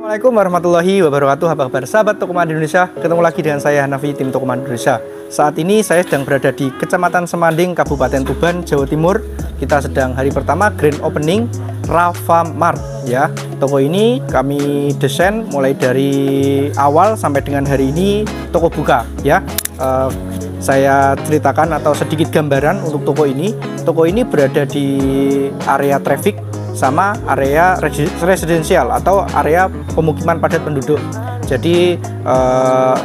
Assalamualaikum warahmatullahi wabarakatuh. Apa kabar sahabat Tokoman Indonesia? Ketemu lagi dengan saya Hanafi, tim Tokoman Indonesia. Saat ini saya sedang berada di Kecamatan Semanding, Kabupaten Tuban, Jawa Timur. Kita sedang hari pertama grand opening Rafa Mart ya. Toko ini kami desain mulai dari awal sampai dengan hari ini toko buka ya. Saya ceritakan atau sedikit gambaran untuk toko ini. Toko ini berada di area traffic sama area residensial atau area pemukiman padat penduduk. Jadi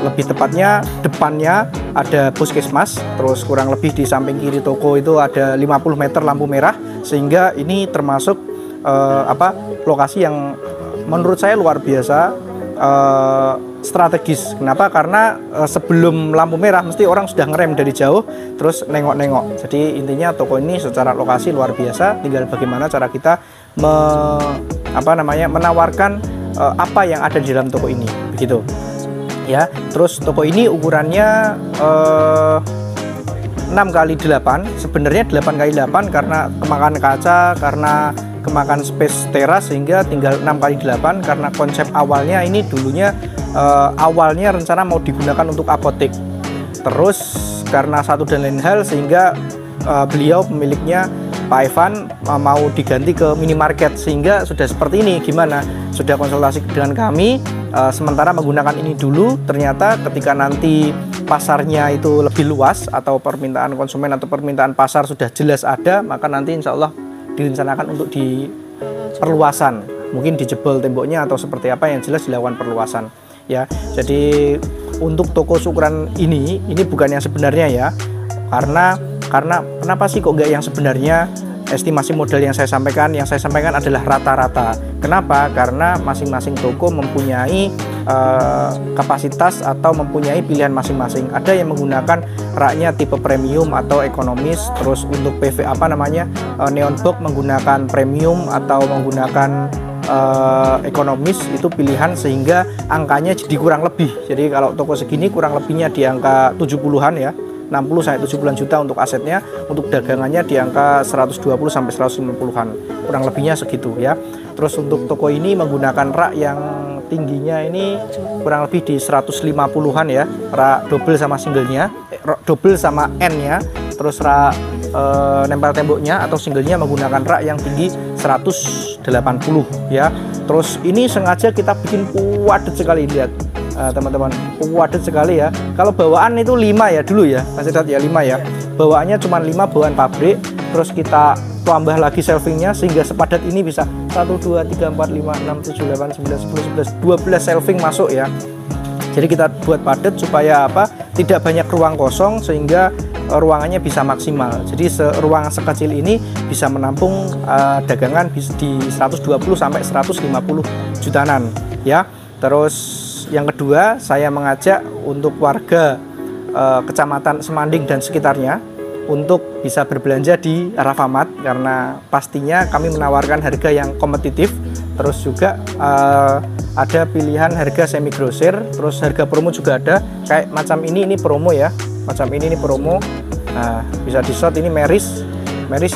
lebih tepatnya depannya ada puskesmas, terus kurang lebih di samping kiri toko itu ada 50 meter lampu merah, sehingga ini termasuk lokasi yang menurut saya luar biasa strategis. Kenapa? Karena sebelum lampu merah mesti orang sudah ngerem dari jauh terus nengok-nengok. Jadi intinya toko ini secara lokasi luar biasa, tinggal bagaimana cara kita menawarkan apa yang ada di dalam toko ini, begitu ya. Terus toko ini ukurannya 6x8, sebenarnya 8x8 karena kemakan kaca, karena kemakan space teras, sehingga tinggal 6x8 karena konsep awalnya ini dulunya awalnya rencana mau digunakan untuk apotek. Terus karena satu dan lain hal sehingga beliau pemiliknya Pak Evan mau diganti ke minimarket, sehingga sudah seperti ini. Gimana? Sudah konsultasi dengan kami, sementara menggunakan ini dulu. Ternyata ketika nanti pasarnya itu lebih luas atau permintaan konsumen atau permintaan pasar sudah jelas ada, maka nanti insya Allah direncanakan untuk di perluasan, mungkin dijebol temboknya atau seperti apa, yang jelas dilakukan perluasan ya. Jadi untuk toko ukuran ini bukan yang sebenarnya ya, karena kenapa sih kok nggak yang sebenarnya? Estimasi modal yang saya sampaikan adalah rata-rata. Kenapa? Karena masing-masing toko mempunyai kapasitas atau mempunyai pilihan masing-masing. Ada yang menggunakan raknya tipe premium atau ekonomis, terus untuk PV neon box menggunakan premium atau menggunakan ekonomis, itu pilihan, sehingga angkanya jadi kurang lebih. Jadi kalau toko segini kurang lebihnya di angka 70-an ya, 60-70 juta untuk asetnya, untuk dagangannya di angka 120 sampai 150-an, kurang lebihnya segitu ya. Terus untuk toko ini menggunakan rak yang tingginya ini kurang lebih di 150-an ya, rak double sama singlenya, double sama N-nya, terus rak nempel temboknya atau singlenya menggunakan rak yang tinggi 180 ya. Terus ini sengaja kita bikin padat sekali, lihat teman-teman, padat sekali ya. Kalau bawaan itu 5 ya dulu ya, masih lihat ya 5 ya. Bawaannya cuma 5 bawaan pabrik, terus kita tambah lagi shelvingnya sehingga sepadat ini bisa 1, 2, 3, 4, 5, 6, 7, 8, 9, 10, 11, 12 shelving masuk ya. Jadi kita buat padat supaya apa? Tidak banyak ruang kosong, sehingga ruangannya bisa maksimal. Jadi ruangan sekecil ini bisa menampung dagangan di 120 sampai 150 jutaan ya. Terus yang kedua, saya mengajak untuk warga Kecamatan Semanding dan sekitarnya untuk bisa berbelanja di Rafa Mart, karena pastinya kami menawarkan harga yang kompetitif. Terus juga ada pilihan harga semi grosir, terus harga promo juga ada. Kayak macam ini promo ya, macam ini promo. Nah, bisa di shot. Ini Meris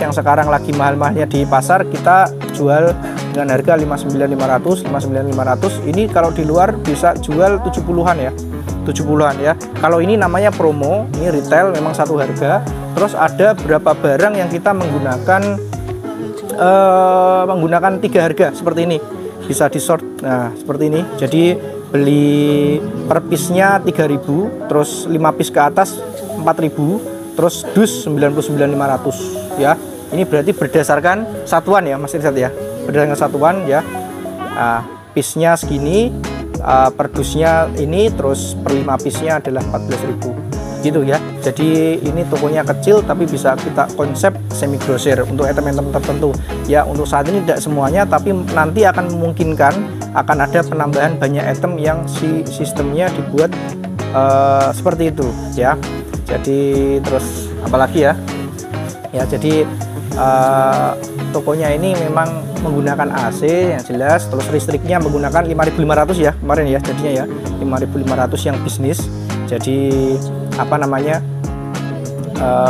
yang sekarang lagi mahal-mahalnya di pasar, kita jual dengan harga 59.500. Ini kalau di luar bisa jual 70-an ya, 70-an ya. Kalau ini namanya promo, ini retail memang satu harga. Terus ada berapa barang yang kita menggunakan 3 harga seperti ini, bisa di short. Nah, seperti ini. Jadi beli per piece-nya 3.000, terus 5 piece ke atas 4.000, terus dus 99.500 ya. Ini berarti berdasarkan satuan ya, Mas Irsat ya, berdasarkan satuan ya. Nah, piece-nya segini, per dusnya ini, terus per 5 piece-nya adalah 14.000 gitu ya. Jadi ini tokonya kecil tapi bisa kita konsep semi grosir untuk item-item tertentu ya. Untuk saat ini tidak semuanya, tapi nanti akan memungkinkan akan ada penambahan banyak item yang sistemnya dibuat seperti itu ya. Jadi terus apalagi ya, jadi tokonya ini memang menggunakan AC yang jelas, terus listriknya menggunakan 5.500 ya kemarin ya, jadinya ya 5.500 yang bisnis. Jadi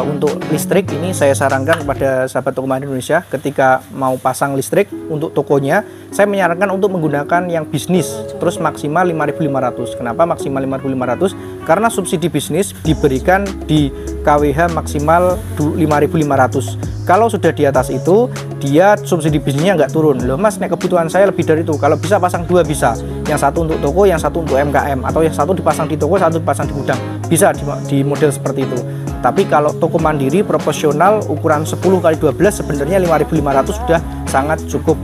untuk listrik ini saya sarankan kepada sahabat toko mandiri Indonesia, ketika mau pasang listrik untuk tokonya, saya menyarankan untuk menggunakan yang bisnis, terus maksimal 5.500. Kenapa maksimal 5.500? Karena subsidi bisnis diberikan di KWH maksimal 5.500. Kalau sudah di atas itu, dia subsidi bisnisnya nggak turun. Loh mas, nek kebutuhan saya lebih dari itu. Kalau bisa pasang dua bisa. Yang satu untuk toko, yang satu untuk MKM. Atau yang satu dipasang di toko, satu dipasang di gudang. Bisa di model seperti itu. Tapi kalau toko mandiri proporsional ukuran 10x12 sebenarnya 5.500 sudah sangat cukup.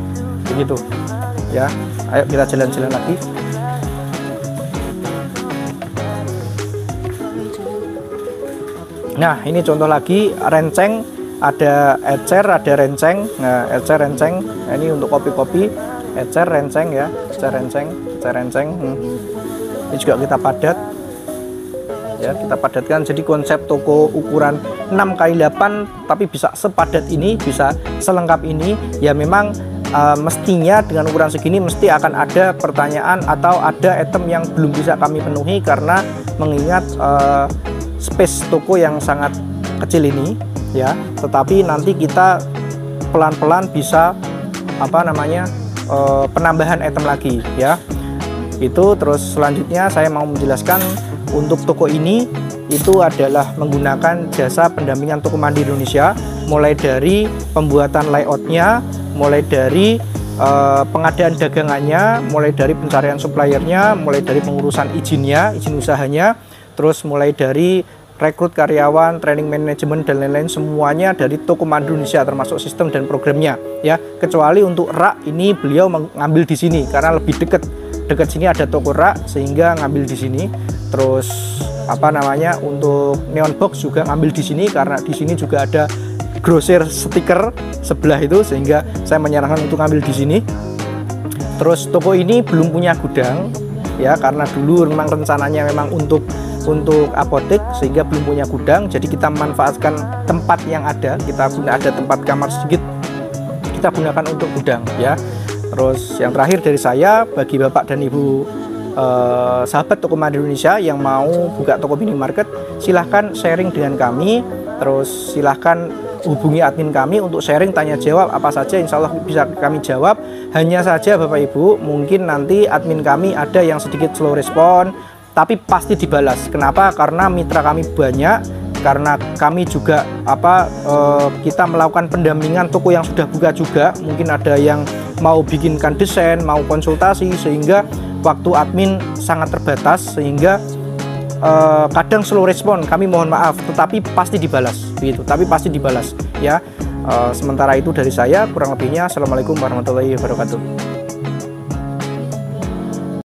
Begitu. Ya, ayo kita jalan-jalan lagi. Nah, ini contoh lagi renceng, ada ecer, ada renceng. Nah, ecer, renceng, nah, ini untuk kopi-kopi, ecer, renceng ya, ecer, renceng, ecer, renceng. Ini juga kita padat. Ya, kita padatkan, jadi konsep toko ukuran 6x8 tapi bisa sepadat ini, bisa selengkap ini. Ya memang mestinya dengan ukuran segini mesti akan ada pertanyaan atau ada item yang belum bisa kami penuhi karena mengingat space toko yang sangat kecil ini ya. Tetapi nanti kita pelan-pelan bisa penambahan item lagi ya. Itu terus selanjutnya saya mau menjelaskan untuk toko ini itu adalah menggunakan jasa pendampingan toko mandiri Indonesia, mulai dari pembuatan layoutnya, mulai dari pengadaan dagangannya, mulai dari pencarian suppliernya, mulai dari pengurusan izinnya, izin usahanya, terus mulai dari rekrut karyawan, training manajemen dan lain-lain, semuanya dari toko mandiri Indonesia termasuk sistem dan programnya ya. Kecuali untuk rak ini beliau mengambil di sini karena lebih dekat sini ada toko rak sehingga ngambil di sini. Terus untuk neon box juga ngambil di sini karena di sini juga ada grosir stiker sebelah itu sehingga saya menyarankan untuk ngambil di sini. Terus toko ini belum punya gudang ya karena dulu memang rencananya memang untuk apotek sehingga belum punya gudang. Jadi kita memanfaatkan tempat yang ada, ada tempat kamar sedikit, kita gunakan untuk gudang ya. Terus yang terakhir dari saya, bagi bapak dan ibu sahabat toko mandiri Indonesia yang mau buka toko minimarket, silahkan sharing dengan kami. Terus silahkan hubungi admin kami untuk sharing, tanya jawab apa saja, insya Allah bisa kami jawab. Hanya saja bapak ibu, mungkin nanti admin kami ada yang sedikit slow respon, tapi pasti dibalas. Kenapa? Karena mitra kami banyak, karena kami juga kita melakukan pendampingan toko yang sudah buka juga. Mungkin ada yang mau bikinkan desain, mau konsultasi, sehingga waktu admin sangat terbatas, sehingga kadang slow respon, kami mohon maaf, tetapi pasti dibalas gitu, tapi pasti dibalas ya. Sementara itu dari saya, kurang lebihnya assalamualaikum warahmatullahi wabarakatuh.